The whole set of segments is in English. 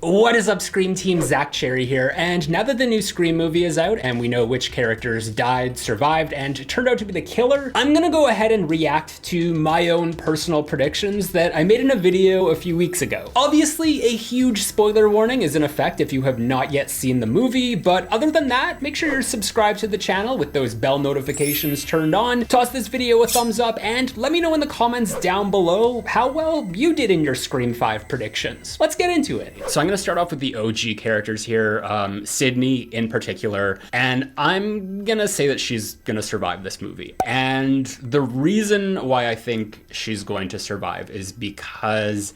What is up, Scream Team? Zach Cherry here, and now that the new Scream movie is out and we know which characters died, survived, and turned out to be the killer, I'm gonna go ahead and react to my own personal predictions that I made in a video a few weeks ago. Obviously, a huge spoiler warning is in effect if you have not yet seen the movie, but other than that, make sure you're subscribed to the channel with those bell notifications turned on, toss this video a thumbs up, and let me know in the comments down below how well you did in your Scream 5 predictions. Let's get into it. So I'm gonna start off with the OG characters here, Sydney in particular, and I'm gonna say that she's gonna survive this movie. And the reason why I think she's going to survive is because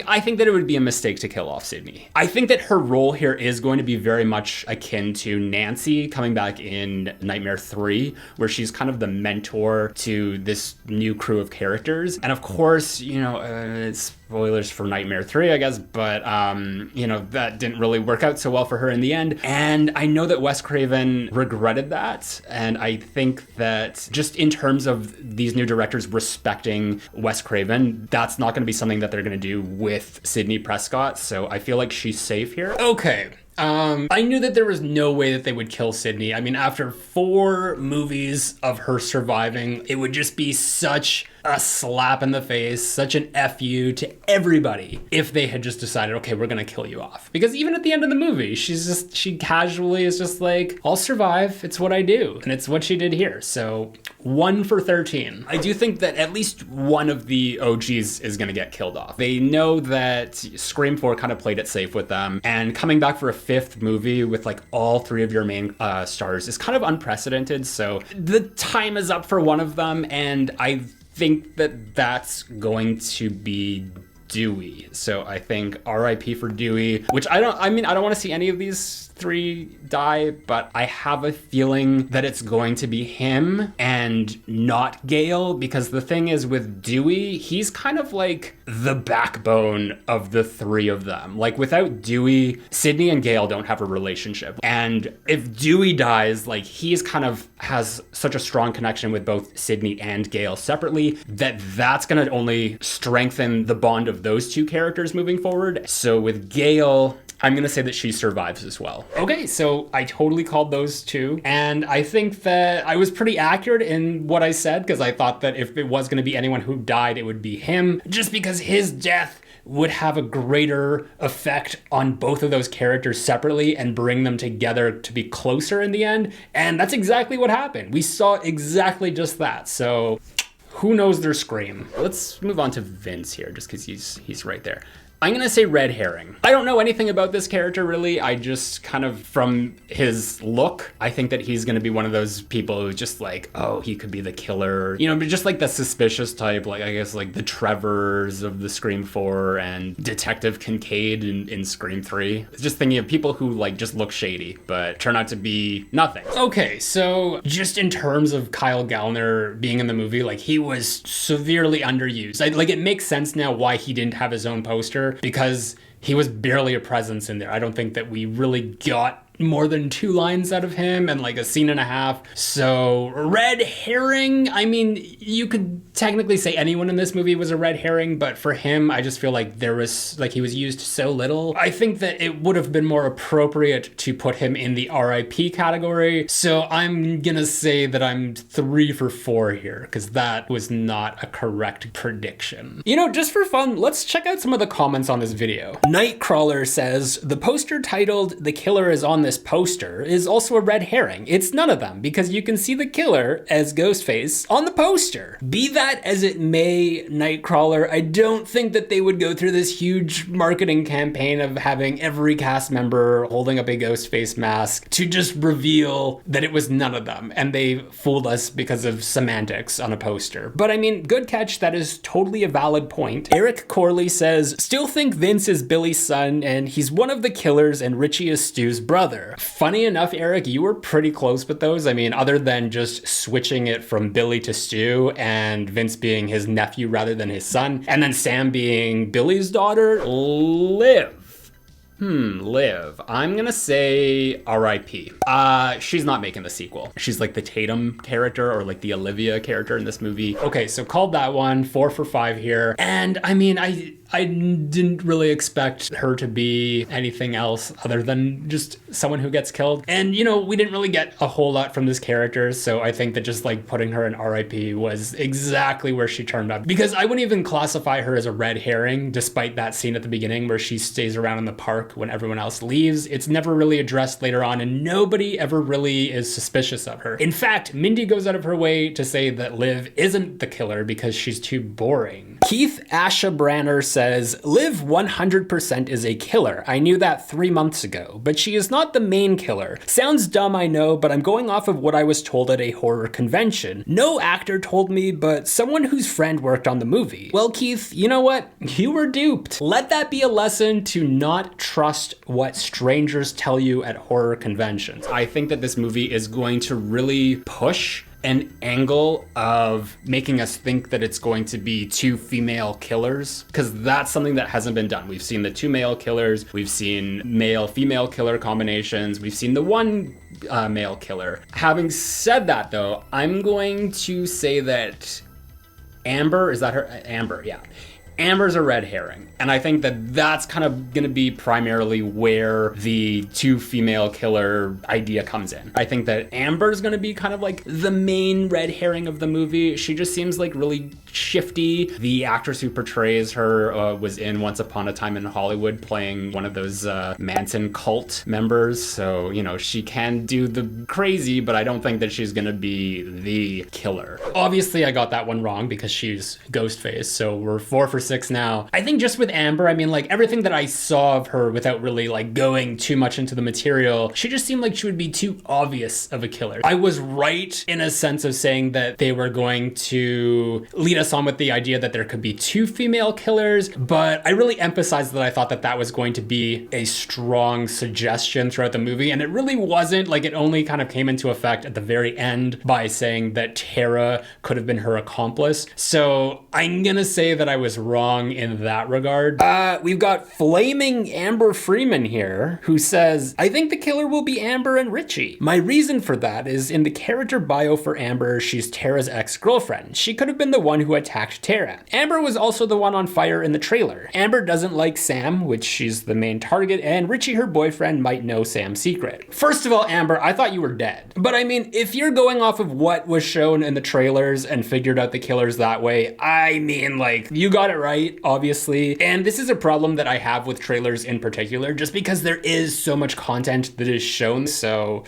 I think that it would be a mistake to kill off Sydney. I think that her role here is going to be very much akin to Nancy coming back in Nightmare 3, where she's kind of the mentor to this new crew of characters. And of course, you know, spoilers for Nightmare 3, I guess, but you know, that didn't really work out so well for her in the end. And I know that Wes Craven regretted that. And I think that just in terms of these new directors respecting Wes Craven, that's not going to be something that they're going to do with Sydney Prescott. So I feel like she's safe here. Okay. I knew that there was no way that they would kill Sydney. I mean, after 4 movies of her surviving, it would just be such a slap in the face, such an FU to everybody if they had just decided, okay, we're gonna kill you off. Because even at the end of the movie, she casually is just like, I'll survive, it's what I do. And it's what she did here. So 1 for 13. I do think that at least one of the OGs is gonna get killed off. They know that Scream 4 kind of played it safe with them, and coming back for a 5th movie with like all 3 of your main stars is kind of unprecedented. So the time is up for one of them, and I think that that's going to be Dewey. So I think RIP for Dewey, which I don't want to see any of these 3 die, but I have a feeling that it's going to be him and not Gale, because the thing is with Dewey, he's kind of like the backbone of the 3 of them. Like without Dewey, Sydney and Gale don't have a relationship. And if Dewey dies, like he's kind of has such a strong connection with both Sydney and Gale separately that that's going to only strengthen the bond of those 2 characters moving forward. So with Gale, I'm going to say that she survives as well. Okay, so I totally called those 2. And I think that I was pretty accurate in what I said, because I thought that if it was going to be anyone who died, it would be him, just because his death would have a greater effect on both of those characters separately and bring them together to be closer in the end. And that's exactly what happened. We saw exactly just that. So who knows their Scream? Let's move on to Vince here, just because he's right there. I'm gonna say red herring. I don't know anything about this character really. I just kind of, from his look, I think that he's gonna be one of those people who's just like, oh, he could be the killer. You know, but just like the suspicious type, like I guess like the Trevors of the Scream 4 and Detective Kincaid in Scream 3. Just thinking of people who like just look shady, but turn out to be nothing. Okay, so just in terms of Kyle Gallner being in the movie, like he was severely underused. Like it makes sense now why he didn't have his own poster, because he was barely a presence in there. I don't think that we really got more than 2 lines out of him and like a scene and a half. So red herring, I mean, you could technically say anyone in this movie was a red herring, but for him, I just feel like there was, like he was used so little. I think that it would have been more appropriate to put him in the RIP category. So I'm gonna say that I'm 3 for 4 here, because that was not a correct prediction. You know, just for fun, let's check out some of the comments on this video. Nightcrawler says, the poster titled "The Killer is on this poster" is also a red herring. It's none of them, because you can see the killer as Ghostface on the poster. Be that as it may, Nightcrawler, I don't think that they would go through this huge marketing campaign of having every cast member holding up a Ghostface mask to just reveal that it was none of them, and they fooled us because of semantics on a poster. But I mean, good catch, that is totally a valid point. Eric Corley says, still think Vince is Billy's son, and he's one of the killers, and Richie is Stu's brother. Funny enough, Eric, you were pretty close with those. I mean, other than just switching it from Billy to Stu and Vince being his nephew rather than his son, and then Sam being Billy's daughter, Liv. Liv. I'm gonna say R.I.P. She's not making the sequel. She's like the Tatum character or like the Olivia character in this movie. Okay, so called that one, 4 for 5 here. And I mean, I I didn't really expect her to be anything else other than just someone who gets killed. And, you know, we didn't really get a whole lot from this character, so I think that just like putting her in RIP was exactly where she turned up. Because I wouldn't even classify her as a red herring, despite that scene at the beginning where she stays around in the park when everyone else leaves. It's never really addressed later on, and nobody ever really is suspicious of her. In fact, Mindy goes out of her way to say that Liv isn't the killer because she's too boring. Keith Asha Branner says, Liv 100% is a killer. I knew that 3 months ago, but she is not the main killer. Sounds dumb, I know, but I'm going off of what I was told at a horror convention. No actor told me, but someone whose friend worked on the movie. Well, Keith, you know what? You were duped. Let that be a lesson to not trust what strangers tell you at horror conventions. I think that this movie is going to really push an angle of making us think that it's going to be two female killers, because that's something that hasn't been done. We've seen the two male killers, we've seen male-female killer combinations, we've seen the one male killer. Having said that though, I'm going to say that Amber, is that her? Amber, yeah. Amber's a red herring. And I think that that's kind of gonna be primarily where the two female killer idea comes in. I think that Amber's gonna be kind of like the main red herring of the movie. She just seems like really shifty. The actress who portrays her was in Once Upon a Time in Hollywood playing one of those Manson cult members. So, you know, she can do the crazy, but I don't think that she's gonna be the killer. Obviously, I got that one wrong because she's Ghostface, so we're 4 for 6 now. I think just with Amber, I mean, like everything that I saw of her without really like going too much into the material, she just seemed like she would be too obvious of a killer. I was right in a sense of saying that they were going to lead us on with the idea that there could be two female killers, but I really emphasized that I thought that that was going to be a strong suggestion throughout the movie, and it really wasn't. Like, it only kind of came into effect at the very end by saying that Tara could have been her accomplice. So I'm gonna say that I was wrong in that regard. We've got Flaming Amber Freeman here, who says, I think the killer will be Amber and Richie. My reason for that is in the character bio for Amber, she's Tara's ex-girlfriend. She could have been the one who attacked Tara. Amber was also the one on fire in the trailer. Amber doesn't like Sam, which she's the main target, and Richie, her boyfriend, might know Sam's secret. First of all, Amber, I thought you were dead. But I mean, if you're going off of what was shown in the trailers and figured out the killers that way, I mean, like, you got it right, obviously. And this is a problem that I have with trailers in particular, just because there is so much content that is shown. So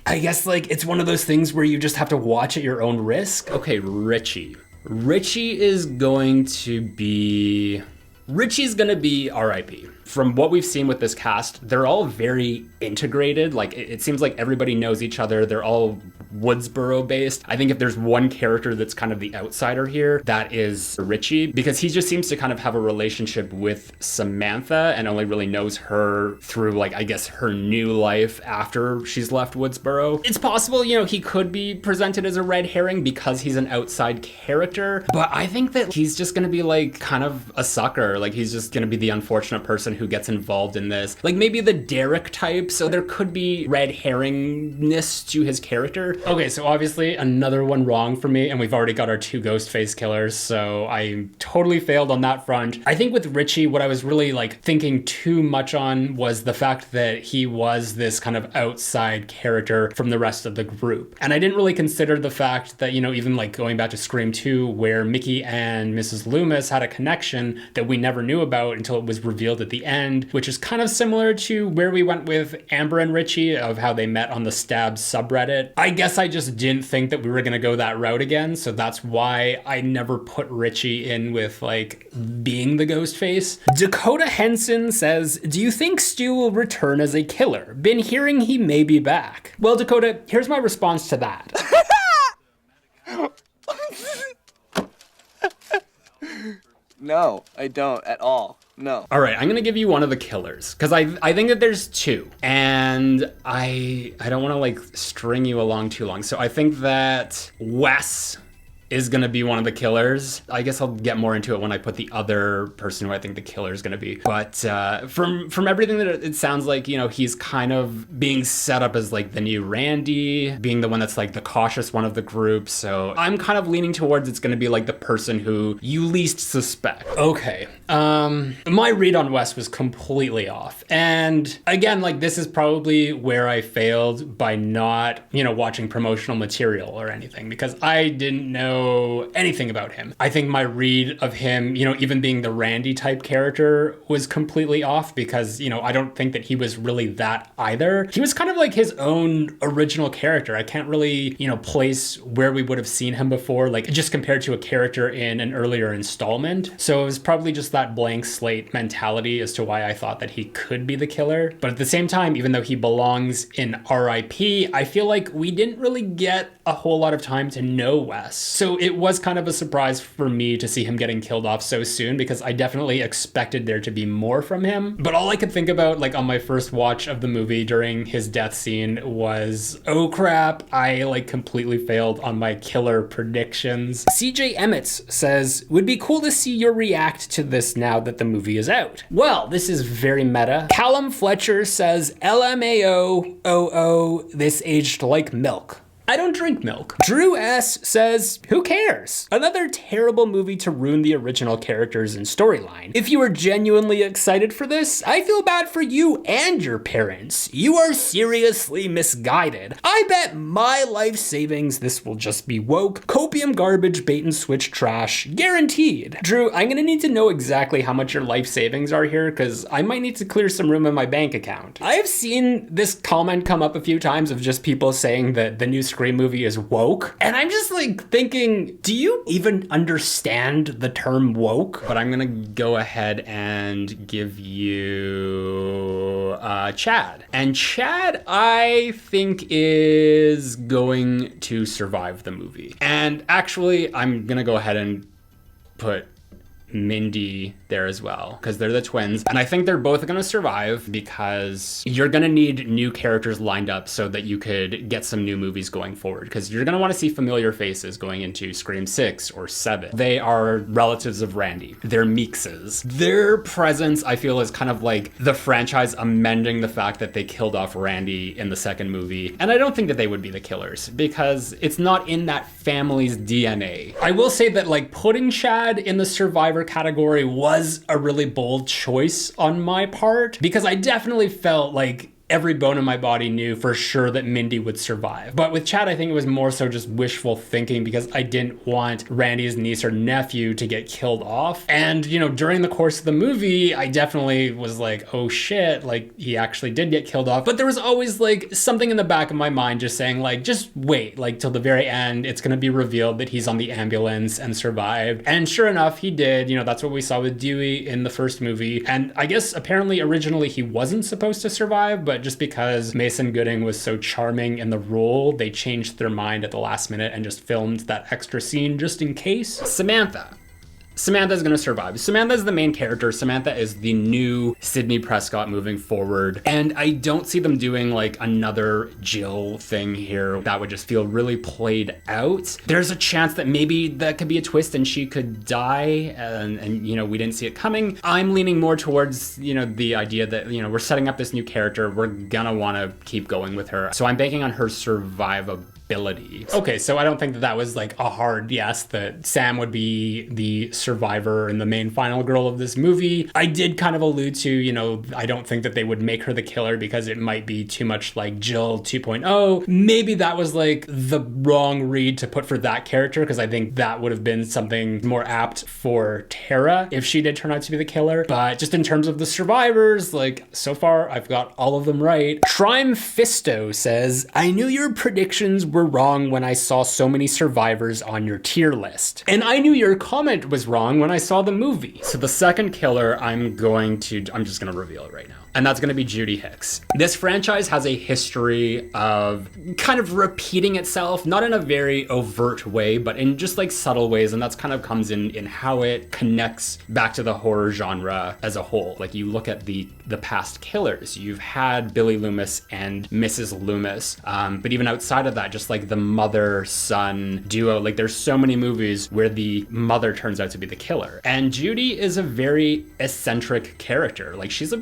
I guess like it's one of those things where you just have to watch at your own risk. Okay, Richie. Richie's gonna be RIP. From what we've seen with this cast, they're all very integrated. Like, it seems like everybody knows each other. They're all Woodsboro based. I think if there's one character that's kind of the outsider here, that is Richie, because he just seems to kind of have a relationship with Samantha and only really knows her through, like, I guess her new life after she's left Woodsboro. It's possible, you know, he could be presented as a red herring because he's an outside character, but I think that he's just gonna be like kind of a sucker. Like, he's just gonna be the unfortunate person who gets involved in this. Like maybe the Derek type, so there could be red herringness to his character. Okay, so obviously another one wrong for me, and we've already got our two Ghostface killers, so I totally failed on that front. I think with Richie, what I was really like thinking too much on was the fact that he was this kind of outside character from the rest of the group. And I didn't really consider the fact that, you know, even like going back to Scream 2, where Mickey and Mrs. Loomis had a connection that we never knew about until it was revealed at the end, which is kind of similar to where we went with Amber and Richie, of how they met on the Stab subreddit. I guess I just didn't think that we were gonna go that route again, so that's why I never put Richie in with like being the ghost face. Dakota Henson says, do you think Stu will return as a killer? Been hearing he may be back. Well, Dakota, here's my response to that. No, I don't at all. No. All right, I'm gonna give you one of the killers, because I think that there's two, and I don't want to like string you along too long. So I think that Wes is going to be one of the killers. I guess I'll get more into it when I put the other person who I think the killer is going to be. But from everything that it sounds like, you know, he's kind of being set up as like the new Randy, being the one that's like the cautious one of the group. So I'm kind of leaning towards it's going to be like the person who you least suspect. Okay. My read on Wes was completely off. And again, like this is probably where I failed by not, you know, watching promotional material or anything, because I didn't know anything about him. I think my read of him, you know, even being the Randy type character was completely off because, you know, I don't think that he was really that either. He was kind of like his own original character. I can't really, you know, place where we would have seen him before, like just compared to a character in an earlier installment. So it was probably just that blank slate mentality as to why I thought that he could be the killer. But at the same time, even though he belongs in RIP, I feel like we didn't really get a whole lot of time to know Wes. So it was kind of a surprise for me to see him getting killed off so soon, because I definitely expected there to be more from him. But all I could think about, like on my first watch of the movie during his death scene, was, oh crap, I like completely failed on my killer predictions. CJ Emmett says, would be cool to see your react to this now that the movie is out. Well, this is very meta. Callum Fletcher says, LMAO, this aged like milk. I don't drink milk. Drew S says, who cares? Another terrible movie to ruin the original characters and storyline. If you are genuinely excited for this, I feel bad for you and your parents. You are seriously misguided. I bet my life savings this will just be woke, copium garbage, bait and switch trash, guaranteed. Drew, I'm gonna need to know exactly how much your life savings are here, because I might need to clear some room in my bank account. I have seen this comment come up a few times of just people saying that the new Scream movie is woke. And I'm just like thinking, do you even understand the term woke? But I'm gonna go ahead and give you Chad. And Chad, I think, is going to survive the movie. And actually, I'm gonna go ahead and put Mindy there as well, because they're the twins, and I think they're both gonna survive, because you're gonna need new characters lined up so that you could get some new movies going forward, because you're gonna want to see familiar faces going into Scream 6 or 7. They are relatives of Randy. They're Meekses. Their presence, I feel, is kind of like the franchise amending the fact that they killed off Randy in the second movie, and I don't think that they would be the killers, because it's not in that family's DNA. I will say that like putting Chad in the survivor category was a really bold choice on my part, because I definitely felt like every bone in my body knew for sure that Mindy would survive. But with Chad, I think it was more so just wishful thinking, because I didn't want Randy's niece or nephew to get killed off. And, you know, during the course of the movie, I definitely was like, oh shit, like he actually did get killed off. But there was always like something in the back of my mind just saying like, just wait, like till the very end, it's gonna be revealed that he's on the ambulance and survived. And sure enough, he did. You know, that's what we saw with Dewey in the first movie. And I guess apparently originally he wasn't supposed to survive, but just because Mason Gooding was so charming in the role, they changed their mind at the last minute and just filmed that extra scene just in case. Samantha's gonna survive. Samantha's the main character. Samantha is the new Sydney Prescott moving forward. And I don't see them doing like another Jill thing here. That would just feel really played out. There's a chance that maybe that could be a twist and she could die, and you know, we didn't see it coming. I'm leaning more towards, you know, the idea that, you know, we're setting up this new character. We're gonna wanna keep going with her. So I'm banking on her survivability. Okay, so I don't think that that was like a hard yes that Sam would be the survivor and the main final girl of this movie. I did kind of allude to, you know, I don't think that they would make her the killer because it might be too much like Jill 2.0. Maybe that was like the wrong read to put for that character, because I think that would have been something more apt for Tara if she did turn out to be the killer. But just in terms of the survivors, like so far I've got all of them right. Trime Fisto says, I knew your predictions were wrong when I saw so many survivors on your tier list. And I knew your comment was wrong when I saw the movie. So the second killer, I'm just gonna reveal it right now. And that's gonna be Judy Hicks. This franchise has a history of kind of repeating itself, not in a very overt way, but in just like subtle ways. And that's kind of comes in how it connects back to the horror genre as a whole. Like you look at the past killers, you've had Billy Loomis and Mrs. Loomis. But even outside of that, just just like the mother-son duo. Like there's so many movies where the mother turns out to be the killer. And Judy is a very eccentric character. Like she's a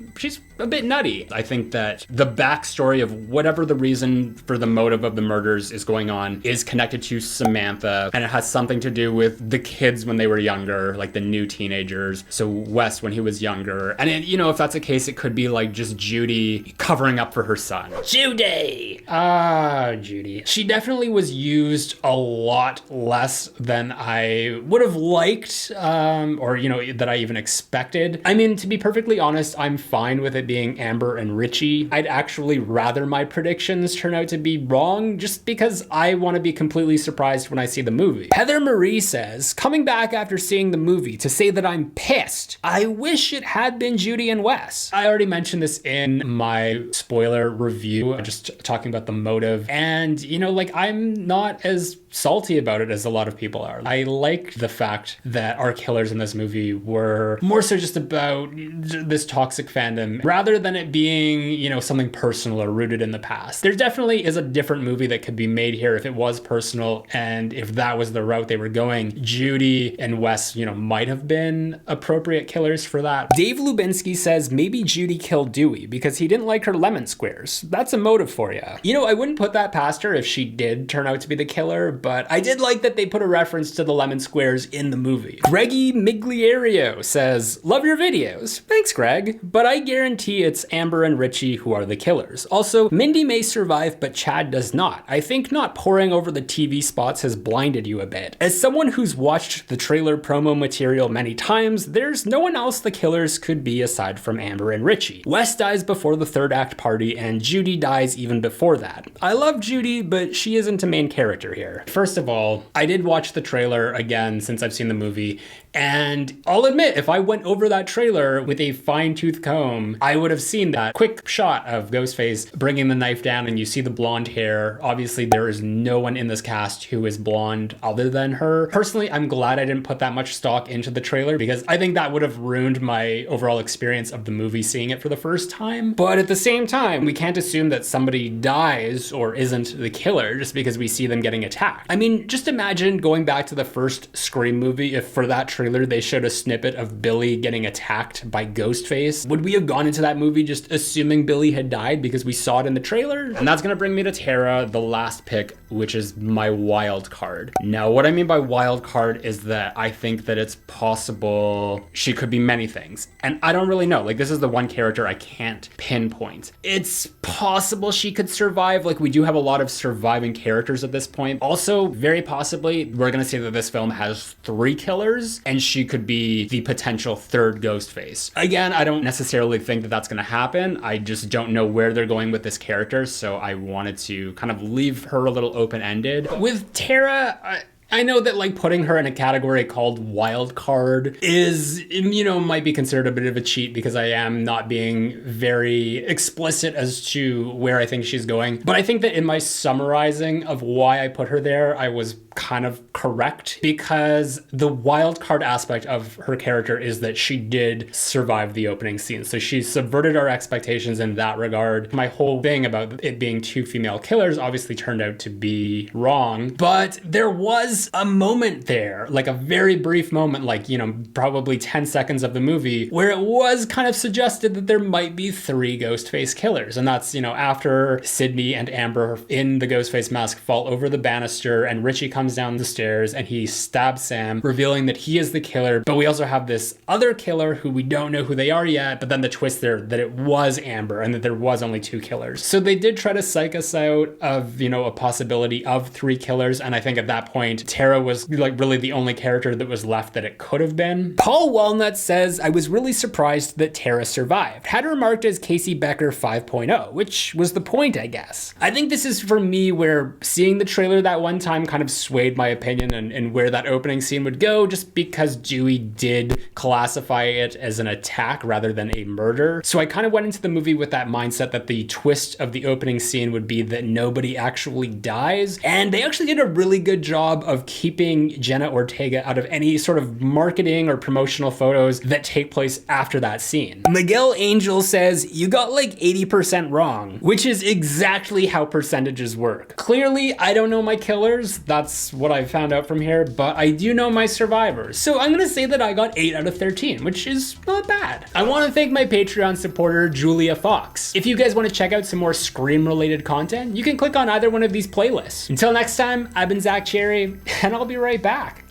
bit nutty. I think that the backstory of whatever the reason for the motive of the murders is going on is connected to Samantha, and it has something to do with the kids when they were younger, like the new teenagers. So Wes when he was younger. And it, you know, if that's the case, it could be like just Judy covering up for her son. Judy! Judy. She definitely was used a lot less than I would have liked, or, you know, that I even expected. I mean, to be perfectly honest, I'm fine with it being Amber and Richie. I'd actually rather my predictions turn out to be wrong, just because I want to be completely surprised when I see the movie. Heather Marie says, coming back after seeing the movie to say that I'm pissed. I wish it had been Judy and Wes. I already mentioned this in my spoiler review, just talking about the motive. And, you know, like I'm not as salty about it as a lot of people are. I like the fact that our killers in this movie were more so just about this toxic fandom rather than it being, you know, something personal or rooted in the past. There definitely is a different movie that could be made here if it was personal, and if that was the route they were going. Judy and Wes, you know, might have been appropriate killers for that. Dave Lubinsky says maybe Judy killed Dewey because he didn't like her lemon squares. That's a motive for you. You know, I wouldn't put that past her if she did turn out to be the killer, but I did like that they put a reference to the lemon squares in the movie. Greggy Miglierio says, love your videos. Thanks, Greg. But I guarantee it's Amber and Richie who are the killers. Also, Mindy may survive, but Chad does not. I think not poring over the TV spots has blinded you a bit. As someone who's watched the trailer promo material many times, there's no one else the killers could be aside from Amber and Richie. Wes dies before the third act party, and Judy dies even before that. I love Judy, but she isn't a main character here. First of all, I did watch the trailer again since I've seen the movie, and I'll admit, if I went over that trailer with a fine-tooth comb, I would have seen that quick shot of Ghostface bringing the knife down and you see the blonde hair. Obviously, there is no one in this cast who is blonde other than her. Personally, I'm glad I didn't put that much stock into the trailer because I think that would have ruined my overall experience of the movie seeing it for the first time. But at the same time, we can't assume that somebody dies or isn't the killer just because we see them getting attacked. I mean, just imagine going back to the first Scream movie if for that trailer they showed a snippet of Billy getting attacked by Ghostface. Would we have gone into that movie just assuming Billy had died because we saw it in the trailer? And that's gonna bring me to Tara, the last pick, which is my wild card. Now, what I mean by wild card is that I think that it's possible she could be many things. And I don't really know. Like, this is the one character I can't pinpoint. It's possible she could survive. Like, we do have a lot of surviving characters at this point. Also, very possibly, we're gonna say that this film has 3 killers, and she could be the potential third Ghostface. Again, I don't necessarily think that that's gonna happen. I just don't know where they're going with this character, so I wanted to kind of leave her a little open-ended. With Tara, I know that like putting her in a category called wild card is, you know, might be considered a bit of a cheat because I am not being very explicit as to where I think she's going. But I think that in my summarizing of why I put her there, I was kind of correct, because the wild card aspect of her character is that she did survive the opening scene. So she subverted our expectations in that regard. My whole thing about it being 2 female killers obviously turned out to be wrong, but there was a moment there, like a very brief moment, like, you know, probably 10 seconds of the movie, where it was kind of suggested that there might be 3 Ghostface killers. And that's, you know, after Sydney and Amber in the Ghostface mask fall over the banister and Richie comes down the stairs and he stabs Sam, revealing that he is the killer. But we also have this other killer who we don't know who they are yet, but then the twist there that it was Amber and that there was only 2 killers. So they did try to psych us out of, you know, a possibility of 3 killers. And I think at that point, Tara was like really the only character that was left that it could have been. Paul Walnut says, I was really surprised that Tara survived. Had her marked as Casey Becker 5.0, which was the point, I guess. I think this is for me where seeing the trailer that one time kind of swayed swayed my opinion and where that opening scene would go, just because Dewey did classify it as an attack rather than a murder. So I kind of went into the movie with that mindset that the twist of the opening scene would be that nobody actually dies. And they actually did a really good job of keeping Jenna Ortega out of any sort of marketing or promotional photos that take place after that scene. Miguel Angel says, you got like 80% wrong, which is exactly how percentages work. Clearly, I don't know my killers. That's what I found out from here, but I do know my survivors. So I'm gonna say that I got 8 out of 13, which is not bad. I wanna thank my Patreon supporter, Julia Fox. If you guys wanna check out some more Scream related content, you can click on either one of these playlists. Until next time, I've been Zach Cherry, and I'll be right back.